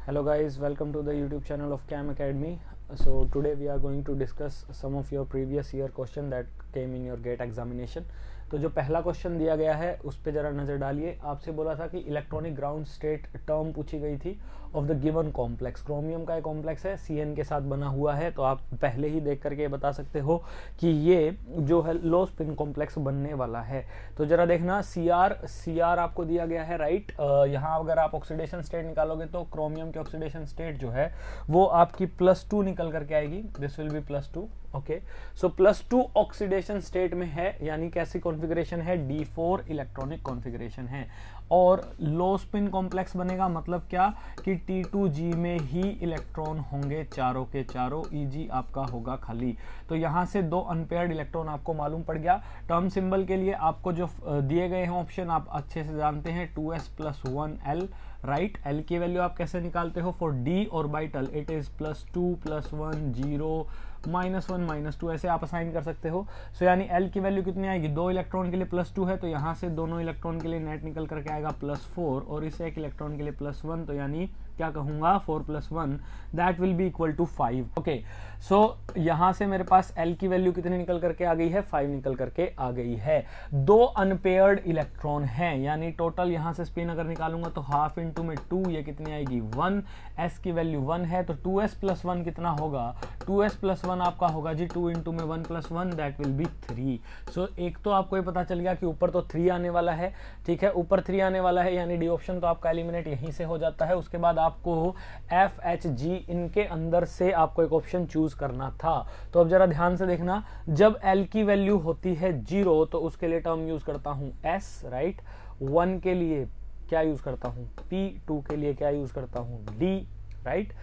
Hello guys, welcome to the YouTube channel of Cam Academy. So today we are going to discuss some of your previous year question that came in your GATE examination. तो जो पहला question दिया गया है उस पर जरा नज़र डालिए। आपसे बोला था कि इलेक्ट्रॉनिक ग्राउंड स्टेट टर्म पूछी गई थी of the given complex. Chromium का एक कॉम्प्लेक्स है, Cn के साथ बना हुआ है, तो आप पहले ही देख करके बता सकते हो कि ये जो है लो स्पिन कॉम्प्लेक्स बनने वाला है। तो जरा देखना Cr आपको दिया गया है, राइट। यहाँ अगर आप ऑक्सीडेशन स्टेट निकालोगे तो क्रोमियम की ऑक्सीडेशन स्टेट जो है वो आपकी +2 निकल करके आएगी। This will be +2। Okay, so +2 oxidation state में है, यानी कैसी कॉन्फ़िगरेशन है, D4 इलेक्ट्रॉनिक कॉन्फ़िगरेशन है। और लो स्पिन कॉम्प्लेक्स बनेगा मतलब क्या कि T2G में ही इलेक्ट्रॉन होंगे चारों के चारों, Eg आपका होगा खाली। तो यहाँ से दो अनपेयर्ड इलेक्ट्रॉन आपको मालूम पड़ गया। टर्म सिंबल के लिए आपको जो दिए गए हैं ऑप्शन आप अच्छे से जानते हैं, 2s+1l, राइट। L की वैल्यू आप कैसे निकालते हो, for D orbital it is +2 +1 0 -1 -2, ऐसे आप असाइन कर सकते हो। सो यानी L की वैल्यू कितनी आएगी, दो इलेक्ट्रॉन के लिए +2 है, तो यहाँ से दोनों इलेक्ट्रॉन के लिए नेट निकल करके आएगा +4, और इस एक इलेक्ट्रॉन के लिए +1, तो यानी क्या कहूंगा 4 + 1 that will be equal to 5। Okay, so यहाँ से मेरे पास L की वैल्यू कितनी निकल करके आ गई है, 5 निकल करके आ गई है। दो अनपेयर्ड इलेक्ट्रॉन हैं, यानी टोटल यहाँ से स्पिन अगर निकालूंगा तो हाफ इंटू में 2, ये कितनी आएगी 1। S की वैल्यू 1 है, तो 2s+1 कितना होगा, 2s+1 आपका होगा जी 2 इंटू में 1 + 1 दैट विल बी 3। सो एक तो आपको ये पता चल गया कि ऊपर तो 3 आने वाला है, ठीक है, ऊपर 3 आने वाला है, यानी डी ऑप्शन तो आपका एलिमिनेट यहीं से हो जाता है। उसके बाद आपको FHG इनके अंदर से आपको एक ऑप्शन चूज करना था। तो अब जरा ध्यान से देखना, जब L की वैल्यू होती है 0 तो उसके लिए टर्म यूज करता हूं S, राइट। 1 के लिए क्या यूज करता हूं P, 2 के लिए क्या यूज करता हूं D, right,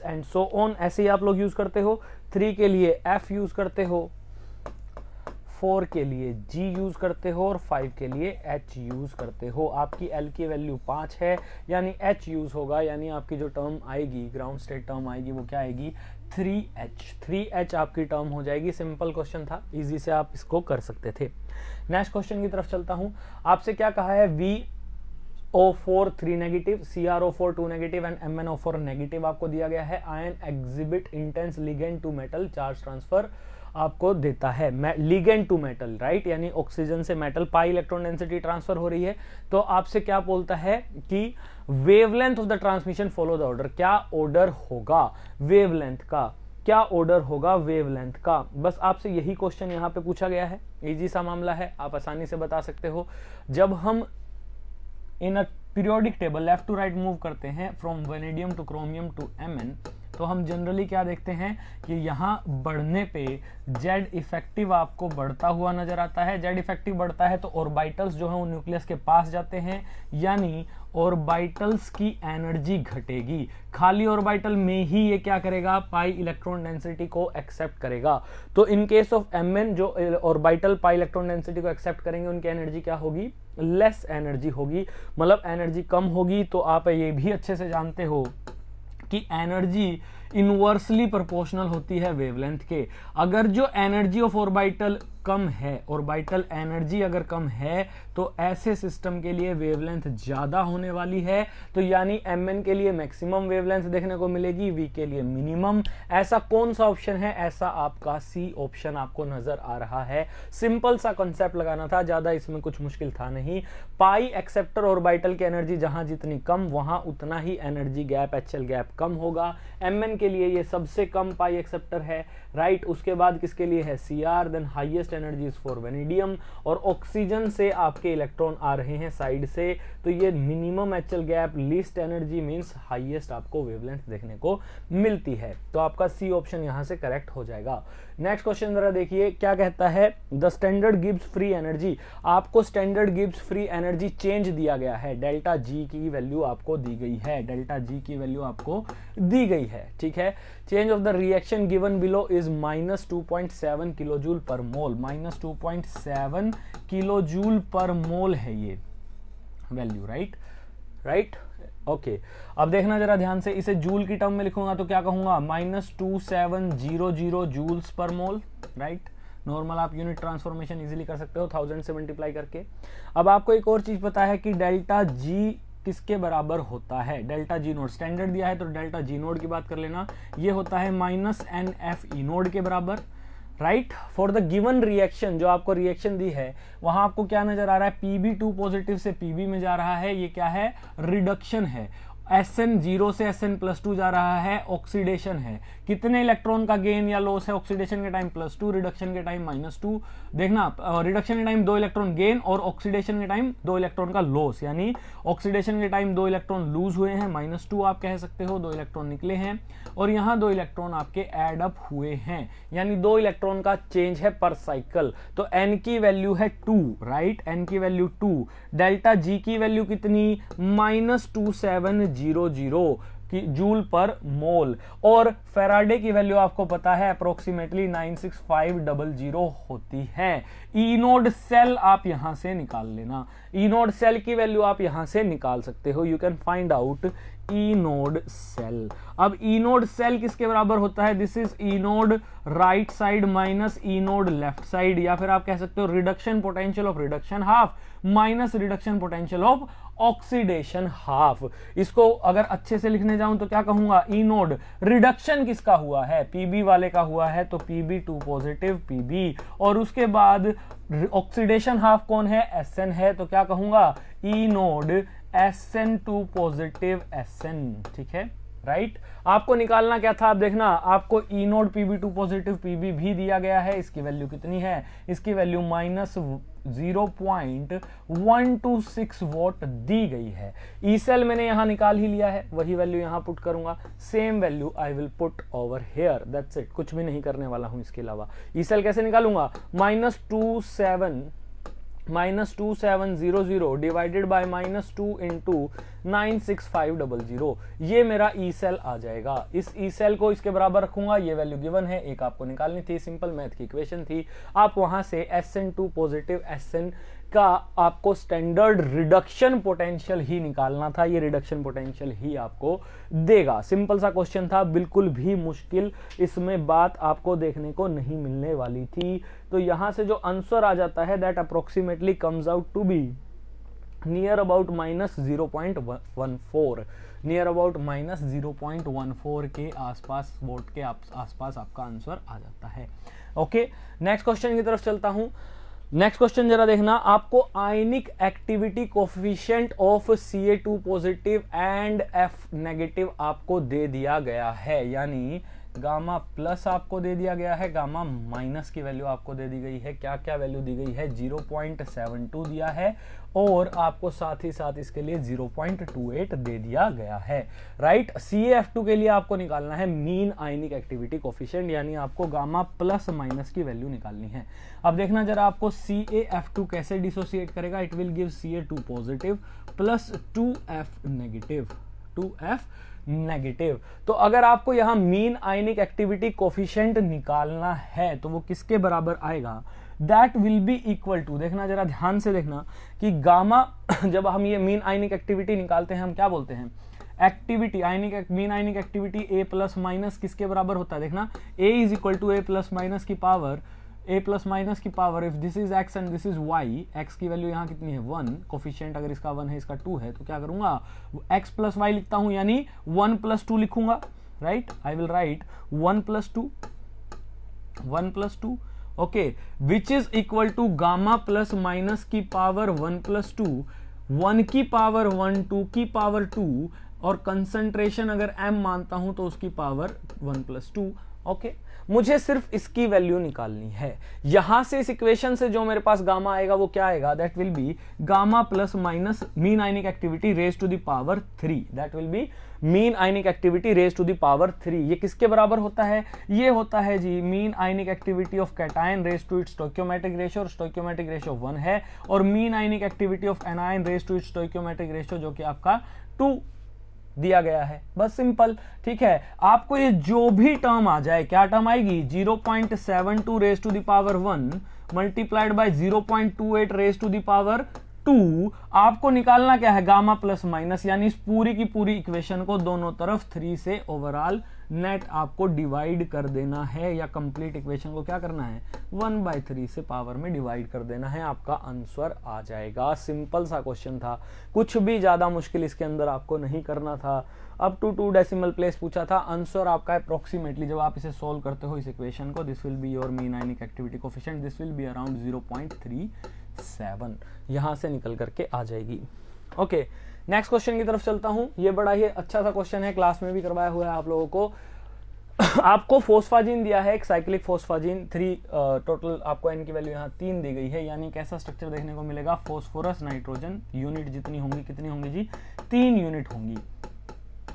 and so on, ऐसे ही आप लोग यूज करते हो। 3 के लिए F यूज करते हो, 4 के लिए G यूज करते हो, और 5 के लिए H यूज करते हो। आपकी L की वैल्यू 5 है, यानी H यूज होगा, यानी आपकी जो टर्म आएगी, ग्राउंड स्टेट टर्म आएगी, वो क्या आएगी 3H आपकी टर्म हो जाएगी। सिंपल क्वेश्चन था, इजी से आप इसको कर सकते थे। नेक्स्ट क्वेश्चन की तरफ चलता हूं। आपसे क्या कहा है, VO4 3 negative, CrO4 2 negative and MnO4 negative आपको दिया गया है। Ion exhibit intense ligand to metal charge transfer आपको देता है, लिगेंड टू मेटल, राइट, यानी ऑक्सीजन से metal, pi electron density transfer हो रही है। तो आपसे क्या बोलता है कि wavelength of the transmission follow the order, क्या ऑर्डर होगा वेवलेंथ का, क्या ऑर्डर होगा वेवलेंथ का। बस आपसे यही क्वेश्चन यहाँ पे पूछा गया है, इजी सा मामला है, आप आसानी से बता सकते हो। जब हम in a periodic table left to right move करते हैं from vanadium to chromium to Mn, तो हम जनरली क्या देखते हैं कि यहाँ बढ़ने पे Z इफेक्टिव आपको बढ़ता हुआ नजर आता है। Z इफेक्टिव बढ़ता है तो ऑर्बिटल्स जो है वो न्यूक्लियस के पास जाते हैं, यानी ऑर्बिटल्स की एनर्जी घटेगी। खाली ऑर्बिटल में ही ये क्या करेगा, पाई इलेक्ट्रॉन डेंसिटी को एक्सेप्ट करेगा। तो इन केस ऑफ Mn जो ऑर्बिटल पाई इलेक्ट्रॉन डेंसिटी को एक्सेप्ट करेंगे उनकी एनर्जी क्या होगी, लेस एनर्जी होगी, मतलब एनर्जी कम होगी। तो आप ये भी अच्छे से जानते हो कि एनर्जी इनवर्सली प्रोपोर्शनल होती है वेवलेंथ के। अगर जो एनर्जी ऑफ ऑर्बिटल कम है, ऑर्बिटल एनर्जी अगर कम है, तो ऐसे सिस्टम के लिए वेवलेंथ ज्यादा होने वाली है। तो यानी Mn के लिए मैक्सिमम वेवलेंथ देखने को मिलेगी, V के लिए मिनिमम। ऐसा कौन सा ऑप्शन है, ऐसा आपका C ऑप्शन आपको नजर आ रहा है। सिंपल सा कॉन्सेप्ट लगाना था, ज्यादा इसमें कुछ मुश्किल था नहीं। पाई एक्सेप्टर ऑर्बिटल की एनर्जी जहां जितनी कम, वहां उतना ही एनर्जी गैप, HL गैप कम होगा। Mn के लिए ये सबसे कम पाई एक्सेप्टर है, राइट। उसके बाद किसके लिए है, Cr, then highest energy is for vanadium, और ऑक्सीजन से आपके इलेक्ट्रॉन आ रहे हैं साइड से, तो ये minimum HL gap, least energy means highest आपको वेवलेंथ देखने को मिलती है। तो आपका C ऑप्शन यहां से करेक्ट हो जाएगा। नेक्स्ट क्वेश्चन जरा देखिए क्या कहता है, the standard Gibbs free energy. आपको standard Gibbs free energy change दिया गया है, डेल्टा G की वैल्यू आपको दी गई है, डेल्टा G की वैल्यू आपको दी गई है, ठीक है। Change of the reaction given below is -2.7 kilojoule पर मोल, -2.7 किलोजूल पर मोल है ये वैल्यू, राइट। ओके, अब देखना जरा ध्यान से, इसे जूल की टर्म में लिखूंगा तो क्या कहूंगा, -2700 जूल्स पर मोल, राइट। नॉर्मल आप यूनिट ट्रांसफॉर्मेशन इजीली कर सकते हो 1000 से मल्टीप्लाई करके। अब आपको एक और चीज पता है कि डेल्टा G किसके बराबर होता है? डेल्टा जी नोड स्टैंडर्ड दिया है तो डेल्टा जी नोड की बात कर लेना, ये होता है -NF ई नोड के बराबर, right. For the given reaction, जो आपको रिएक्शन दी है वहां आपको क्या नजर आ रहा है? Pb2 पॉजिटिव से Pb में जा रहा है, ये क्या है? रिडक्शन है। Sn 0 से Sn+2 जा रहा है, ऑक्सीडेशन है। कितने इलेक्ट्रॉन का गेन या लॉस है ऑक्सीडेशन के टाइम? +2, रिडक्शन के टाइम -2। देखना, रिडक्शन के टाइम 2 इलेक्ट्रॉन गेन और ऑक्सीडेशन के टाइम 2 इलेक्ट्रॉन का लॉस, यानी ऑक्सीडेशन के टाइम 2 इलेक्ट्रॉन लूज हुए हैं, -2 आप कह सकते हो, 2 इलेक्ट्रॉन निकले हैं, और यहाँ 2 इलेक्ट्रॉन आपके एड अप हुए हैं, यानी 2 इलेक्ट्रॉन का चेंज है पर साइकिल। तो n की वैल्यू है 2, राइट, n की वैल्यू 2। डेल्टा जी की वैल्यू कितनी? -2700 की जूल पर मोल, और फेराडे की वैल्यू आपको पता है अप्रोक्सीमेटली 96500 होती है। ई नोड सेल आप यहां से निकाल लेना, ई नोड सेल की वैल्यू आप यहां से निकाल सकते हो, you can find out E naught cell. अब ई नोड सेल किसके बराबर होता है? This is E naught right side minus E naught left side, या फिर आप कह सकते हो reduction potential of reduction half minus reduction potential of oxidation half. इसको अगर अच्छे से लिखने जाऊं तो क्या कहूंगा? ई नोड रिडक्शन किसका हुआ है? Pb वाले का हुआ है, तो Pb2 पॉजिटिव Pb, और उसके बाद ऑक्सीडेशन हाफ कौन है? Sn है, तो क्या कहूंगा? ई नोड Sn2 पॉजिटिव Sn, ठीक है, राइट। आपको निकालना क्या था? आप देखना, आपको ई नोड Pb2 पॉजिटिव Pb भी दिया गया है, इसकी वैल्यू कितनी है? इसकी वैल्यू -0.126 वोट दी गई है। ई सेल मैंने यहां निकाल ही लिया है, वही वैल्यू यहां पुट करूंगा, same value I will put over here, that's it, कुछ भी नहीं करने वाला हूं इसके अलावा। ई सेल कैसे निकालूंगा? -2700 डिवाइडेड बाय -2 इंटू 96500, ये मेरा ई सेल आ जाएगा। इस ई सेल को इसके बराबर रखूंगा, ये वैल्यू गिवन है, एक आपको निकालनी थी, सिंपल मैथ की इक्वेशन थी। आप वहां से Sn2 पॉजिटिव Sn का आपको स्टैंडर्ड रिडक्शन पोटेंशियल ही निकालना था, ये रिडक्शन पोटेंशियल ही आपको देगा। सिंपल सा क्वेश्चन था, बिल्कुल भी मुश्किल इसमें बात आपको देखने को नहीं मिलने वाली थी। तो यहां से जो आंसर आ जाता है that approximately comes out to be near about -0.14, near about -0.14 के आसपास, वोट के आसपास आपका आंसर आ जाता है। ओके, नेक्स्ट क्वेश्चन की तरफ चलता हूं। नेक्स्ट क्वेश्चन जरा देखना, आपको ionic activity coefficient of Ca2 positive and F negative आपको दे दिया गया है, यानी गामा प्लस आपको दे दिया गया है, गामा माइनस की वैल्यू आपको दे दी गई है। क्या क्या वैल्यू दी गई है? 0.72 दिया है, और आपको साथ ही साथ इसके लिए 0.28 दे दिया गया है, राइट। CaF2 के लिए आपको निकालना है मीन आयनिक एक्टिविटी कोफिशिएंट, यानी आपको गामा प्लस माइनस की वैल्यू निकालनी है। अब देखना जरा, आपको CaF2 कैसे डिसोसिएट करेगा? It will give Ca2 positive plus 2F negative, 2F negative. तो अगर आपको यहां मीन आयनिक एक्टिविटी कोफिशिएंट निकालना है तो वो किसके बराबर आएगा? That will be equal to, देखना जरा ध्यान से देखना कि गामा जब हम ये मीन आयनिक एक्टिविटी निकालते हैं हम क्या बोलते हैं? Activity ionic, mean ionic activity A plus minus किसके बराबर होता है? देखना, A is equal to A plus minus की पावर, a प्लस माइनस की power, if this is x and this is y, x की वैल्यू यहाँ कितनी है? 1, कोफिशिएंट अगर इसका 1 है इसका 2 है, तो क्या करूंगा? x प्लस वाई लिखता हूं, यानी 1 प्लस 2 लिखूंगा, right. I will write 1 plus 2, 1 plus 2, okay, which is equal to gamma plus minus की पावर 1 प्लस 2, 1 की पावर 1, 2 की पावर 2, और कंसंट्रेशन अगर m मानता हूं तो उसकी पावर 1 प्लस 2, ओके। मुझे सिर्फ इसकी वैल्यू निकालनी है। यहां से इस इक्वेशन से जो मेरे पास गामा आएगा वो क्या आएगा? That will be gamma plus minus mean ionic activity raise to the power 3, that will be mean ionic activity raise to the power 3। ये किसके बराबर होता है? ये होता है जी mean ionic activity of cation raise to its stoichiometric ratio, और स्टोइकियोमेट्रिक रेशियो 1 है, और mean ionic activity of anion raise to its stoichiometric ratio जो कि आपका 2 दिया गया है। बस सिंपल, ठीक है। आपको ये जो भी टर्म आ जाए, क्या टर्म आएगी? 0.72 raise to the power 1 multiplied by 0.28 raise to the power 2 आपको निकालना क्या है, गामा प्लस माइनस, यानी इस पूरी की पूरी इक्वेशन को दोनों तरफ 3 से ओवरऑल नेट आपको डिवाइड कर देना है, या कंप्लीट इक्वेशन को क्या करना है 1/3 से पावर में डिवाइड कर देना है, आपका आंसर आ जाएगा। सिंपल सा क्वेश्चन था, कुछ भी ज्यादा मुश्किल इसके अंदर आपको नहीं करना था। अब टू 2 डेसिमल प्लेस पूछा था, आंसर आपका अप्रोक्सीमेटली जब आप इसे सॉल्व करते हो इस इक्वेशन को, this will be your mean ionic activity coefficient, this will be around 0.37, यहां से निकल करके आ जाएगी। ओके, नेक्स्ट क्वेश्चन की तरफ चलता हूं। ये बड़ा ही अच्छा सा क्वेश्चन है, क्लास में भी करवाया हुआ है आप लोगों को। आपको फोस्फाजीन दिया है, एक साइक्लिक फोस्फाजीन 3, टोटल आपको एन की वैल्यू यहाँ 3 दी गई है, यानी कैसा स्ट्रक्चर देखने को मिलेगा, फोस्फोरस नाइट्रोजन यूनिट जितनी होंगी, कितनी होंगी जी 3 यूनिट होंगी,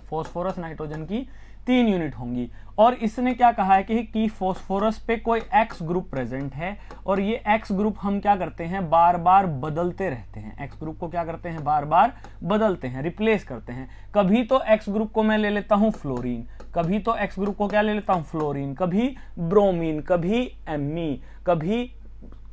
फोस्फोरस नाइट्रोजन की 3 यूनिट होंगी। और इसने क्या कहा है कि फोस्फोरस पे कोई एक्स ग्रुप प्रेजेंट है, और ये एक्स ग्रुप हम क्या करते हैं, बार बार बदलते रहते हैं। एक्स ग्रुप को क्या करते हैं, बार बार बदलते हैं, रिप्लेस करते हैं। कभी तो एक्स ग्रुप को मैं ले लेता हूं फ्लोरीन, कभी तो एक्स ग्रुप को क्या ले लेता हूं फ्लोरीन, कभी ब्रोमीन, कभी एमी, कभी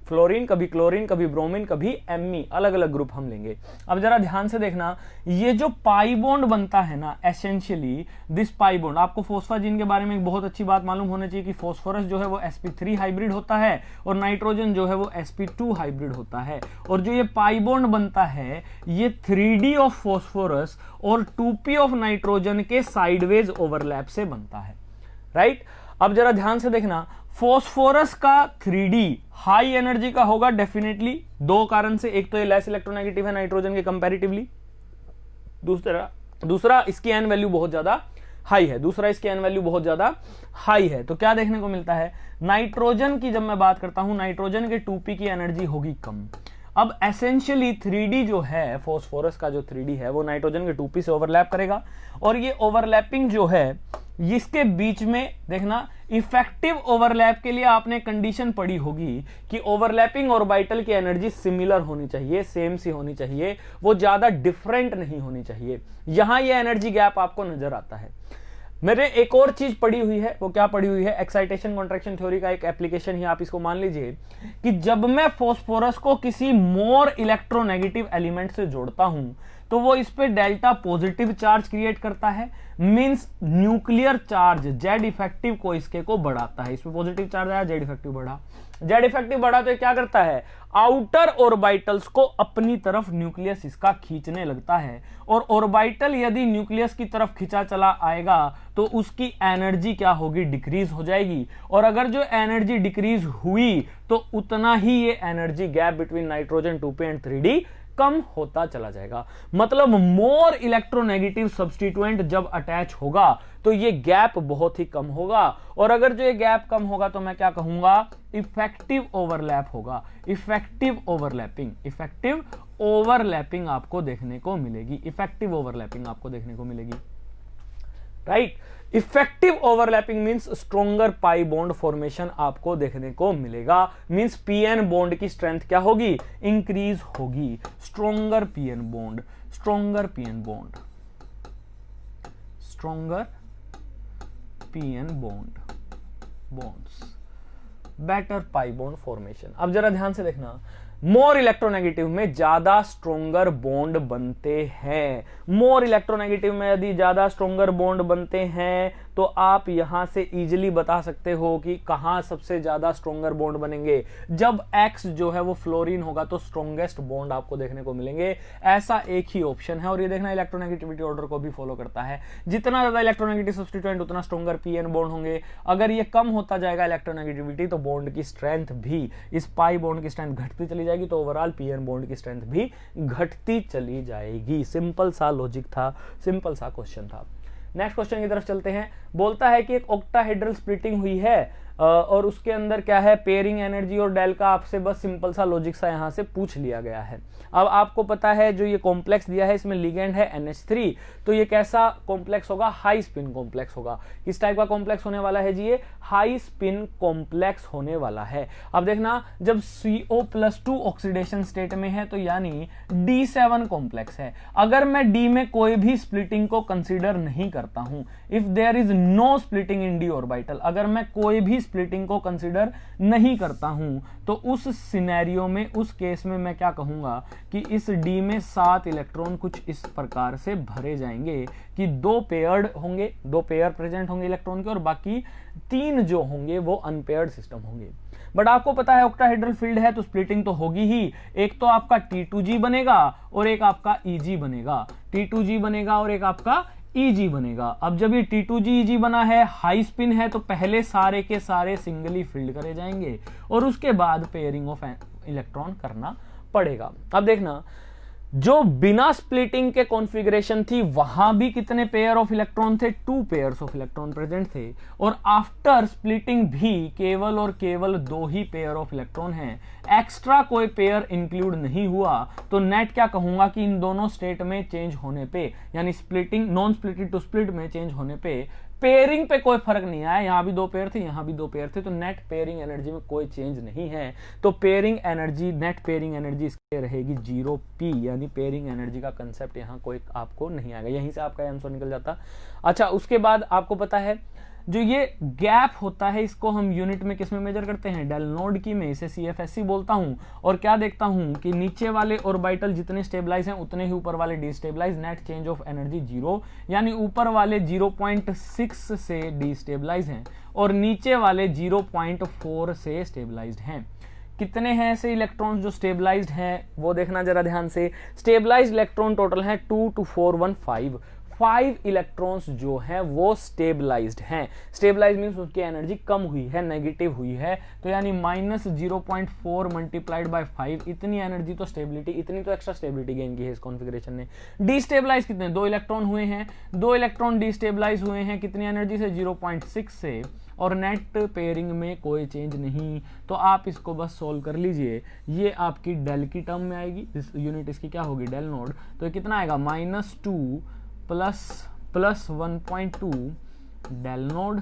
फ्लोरीन, कभी क्लोरीन, कभी ब्रोमीन, कभी एमी, अलग अलग ग्रुप हम लेंगे। अब जरा ध्यान से देखना, ये जो पाई बॉन्ड बनता है ना, एसेंशियली दिस पाई बॉन्ड, आपको फोस्फाजीन के बारे में एक बहुत अच्छी बात मालूम होनी चाहिए कि फोस्फोरस जो है वो sp3 हाइब्रिड होता है, और नाइट्रोजन जो है वो sp2 हाइब्रिड होता है। और जो ये पाई बॉन्ड बनता है, ये 3d ऑफ फोस्फोरस और 2p ऑफ नाइट्रोजन के साइडवेज ओवरलैप से बनता है, राइट। अब जरा ध्यान से देखना, फोस्फोरस का 3d हाई एनर्जी का होगा डेफिनेटली, 2 कारण से, एक तो ये लेस इलेक्ट्रोनेगेटिव है नाइट्रोजन के कंपैरेटिवली, दूसरा इसकी एन वैल्यू बहुत ज्यादा हाई है, तो क्या देखने को मिलता है, नाइट्रोजन की जब मैं बात करता हूं, नाइट्रोजन के 2p की एनर्जी होगी कम। अब एसेंशियली 3d जो है, फोस्फोरस का जो 3d है वो नाइट्रोजन के 2p से ओवरलैप करेगा, और ये ओवरलैपिंग जो है इसके बीच में देखना, इफेक्टिव ओवरलैप के लिए आपने कंडीशन पढ़ी होगी कि ओवरलैपिंग ऑर्बिटल की एनर्जी सिमिलर होनी चाहिए, सेम सी होनी चाहिए, वो ज्यादा डिफरेंट नहीं होनी चाहिए। यहां ये एनर्जी गैप आपको नजर आता है। मेरे एक और चीज पढ़ी हुई है, वो क्या पढ़ी हुई है, एक्साइटेशन कॉन्ट्रैक्शन थ्योरी का एक एप्लीकेशन ही आप इसको मान लीजिए कि जब मैं फोस्फोरस को किसी मोर इलेक्ट्रोनेगेटिव एलिमेंट से जोड़ता हूं तो वो इस पे डेल्टा पॉजिटिव चार्ज क्रिएट करता है, means nuclear charge Z effective को इसके को बढ़ाता है। इसमें पॉजिटिव चार्ज आया, जेड इफेक्टिव बढ़ा, जेड इफेक्टिव बढ़ा तो ये क्या करता है, आउटर ऑर्बिटल्स को अपनी तरफ न्यूक्लियस इसका खींचने लगता है, और ऑर्बिटल यदि न्यूक्लियस की तरफ खींचा चला आएगा तो उसकी एनर्जी क्या होगी, डिक्रीज हो जाएगी। और अगर जो एनर्जी डिक्रीज हुई तो उतना ही ये energy gap between nitrogen 2p and 3d कम होता चला जाएगा। मतलब मोर इलेक्ट्रोनेगेटिव सब्स्टिट्यूएंट जब अटैच होगा तो ये गैप बहुत ही कम होगा, और अगर जो ये गैप कम होगा तो मैं क्या कहूंगा, इफेक्टिव ओवरलैप होगा, इफेक्टिव ओवरलैपिंग आपको देखने को मिलेगी, इफेक्टिव ओवरलैपिंग आपको देखने को मिलेगी, right. Effective overlapping means stronger pi bond formation आपको देखने को मिलेगा, मींस पीएन बॉन्ड की स्ट्रेंथ क्या होगी, इंक्रीज होगी, stronger PN bond, stronger PN bonds, better pi bond formation. अब जरा ध्यान से देखना, मोर इलेक्ट्रोनेगेटिव में ज्यादा स्ट्रोंगर बॉन्ड बनते हैं, मोर इलेक्ट्रोनेगेटिव में यदि ज्यादा स्ट्रोंगर बॉन्ड बनते हैं तो आप यहां से इजीली बता सकते हो कि कहां सबसे ज्यादा स्ट्रोंगर बॉन्ड बनेंगे। जब X जो है वो फ्लोरीन होगा तो स्ट्रोंगेस्ट बॉन्ड आपको देखने को मिलेंगे, ऐसा एक ही ऑप्शन है। और ये देखना इलेक्ट्रोनेगेटिविटी ऑर्डर को भी फॉलो करता है, जितना ज्यादा इलेक्ट्रोनेगेटिव सब्स्टिट्यूएंट उतना स्ट्रोंगर पीएन बॉन्ड होंगे। अगर ये कम होता जाएगा इलेक्ट्रोनेगेटिविटी तो बॉन्ड की स्ट्रेंथ भी, इस पाई बॉन्ड की स्ट्रेंथ घटती चली जाएगी, तो ओवरऑल पीएन बॉन्ड की स्ट्रेंथ भी घटती चली जाएगी। सिंपल सा लॉजिक था, सिंपल सा क्वेश्चन था। नेक्स्ट क्वेश्चन की तरफ चलते हैं। बोलता है कि एक ऑक्टाहेड्रल स्प्लिटिंग हुई है और उसके अंदर क्या है, पेयरिंग एनर्जी और डेल का आपसे बस सिंपल सा लॉजिक सा यहां से पूछ लिया गया है। अब आपको पता है जो ये कॉम्प्लेक्स दिया है इसमें लिगेंड है NH3, तो ये कैसा कॉम्प्लेक्स होगा, हाई स्पिन कॉम्प्लेक्स होगा। किस टाइप का कॉम्प्लेक्स होने वाला है जी, ये हाई स्पिन कॉम्प्लेक्स होने वाला है। अब देखना, जब CO+2 ऑक्सीडेशन स्टेट में है तो यानी D7 कॉम्प्लेक्स है। अगर मैं D में कोई भी स्प्लिटिंग को कंसीडर नहीं करता हूं, if there is no splitting in D orbital, अगर मैं कोई भी स्प्लिटिंग को कंसिडर नहीं करता हूं, तो उस सिनेरियो में, उस केस में मैं क्या कहूंगा कि इस डी में 7 इलेक्ट्रॉन कुछ इस प्रकार से भरे जाएंगे कि 2 पेयर्ड होंगे, 2 पेयर प्रेजेंट होंगे इलेक्ट्रॉन के, और बाकी 3 जो होंगे वो अनपेयर्ड सिस्टम होंगे। बट आपको पता है ऑक्टाहेड्रल फील्ड है तो स्प्लिटिंग तो होगी ही। एक तो आपका T2G बनेगा और एक आपका EG बनेगा, T2G बनेगा और एक आपका EG बनेगा। अब जब ये T2G EG बना है, हाई स्पिन है, तो पहले सारे के सारे सिंगली फील्ड करे जाएंगे और उसके बाद पेयरिंग ऑफ इलेक्ट्रॉन करना पड़ेगा। अब देखना, जो बिना स्प्लिटिंग के कॉन्फ़िगरेशन थी वहां भी कितने पेयर ऑफ इलेक्ट्रॉन थे? 2 पेयर्स ऑफ इलेक्ट्रॉन प्रेजेंट थे, और आफ्टर स्प्लिटिंग भी केवल और केवल 2 ही पेयर ऑफ इलेक्ट्रॉन हैं, एक्स्ट्रा कोई पेयर इंक्लूड नहीं हुआ। तो नेट क्या कहूंगा कि इन दोनों स्टेट में चेंज होने पे, यानी splitting, non splitted to split में चेंज होने पे पेयरिंग पे कोई फर्क नहीं आया। यहां भी 2 पेयर थे, यहां भी 2 पेयर थे, तो नेट पेयरिंग एनर्जी में कोई चेंज नहीं है। तो pairing energy, net pairing energy इसके रहेगी 0p, यानी पेयरिंग एनर्जी का कंसेप्ट यहां कोई आपको नहीं आएगा। यहीं से आपका आंसर निकल जाता। अच्छा, उसके बाद आपको पता है जो ये गैप होता है, इसको हम यूनिट में किस में मेजर करते हैं? डेल नोड की में, इसे CFSC बोलता हूं। और क्या देखता हूं कि नीचे वाले ऑर्बिटल जितने स्टेबलाइज हैं उतने ही ऊपर वाले destabilise, net change of energy 0, यानी ऊपर वाले 0.6 से डिस्टेबलाइज हैं और नीचे वाले 0.4 से स्टेबलाइज्ड हैं। कितने हैं ऐसे इलेक्ट्रॉन्स जो स्टेबलाइज्ड हैं वो देखना जरा ध्यान से। स्टेबलाइज्ड इलेक्ट्रॉन टोटल है 2 to 4 1 5। 5 इलेक्ट्रॉन्स जो हैं वो स्टेबलाइज्ड हैं। स्टेबलाइज मीन्स उसकी एनर्जी कम हुई है, नेगेटिव हुई है, तो यानी -0.4 मल्टीप्लाइड बाय 5, इतनी एनर्जी तो स्टेबिलिटी, इतनी तो एक्स्ट्रा स्टेबिलिटी गेन की है इस कॉन्फ़िगरेशन ने। डिस्टेबलाइज कितने? 2 इलेक्ट्रॉन हुए हैं, 2 इलेक्ट्रॉन डिस्टेबलाइज हुए हैं, कितनी एनर्जी से? 0.6 से, और नेट पेयरिंग में कोई चेंज नहीं। तो आप इसको बस सोल्व कर लीजिए। ये आपकी डेल की टर्म में आएगी, इस यूनिट इसकी क्या होगी? Del naught. तो कितना आएगा? -2 प्लस 1.2 del naught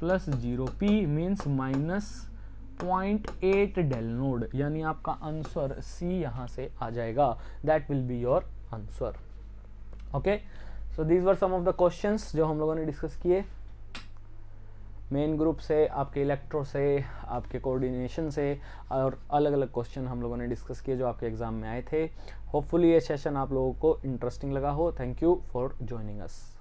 plus 0p means -0.8 del naught, यानी आपका आंसर C यहां से आ जाएगा। That will be your answer. Okay, so these were some of the questions जो हम लोगों ने डिस्कस किए मेन ग्रुप से, आपके इलेक्ट्रो से, आपके कोऑर्डिनेशन से, और अलग अलग क्वेश्चन हम लोगों ने डिस्कस किए जो आपके एग्जाम में आए थे। होपफुली ये सेशन आप लोगों को इंटरेस्टिंग लगा हो। Thank you for joining us.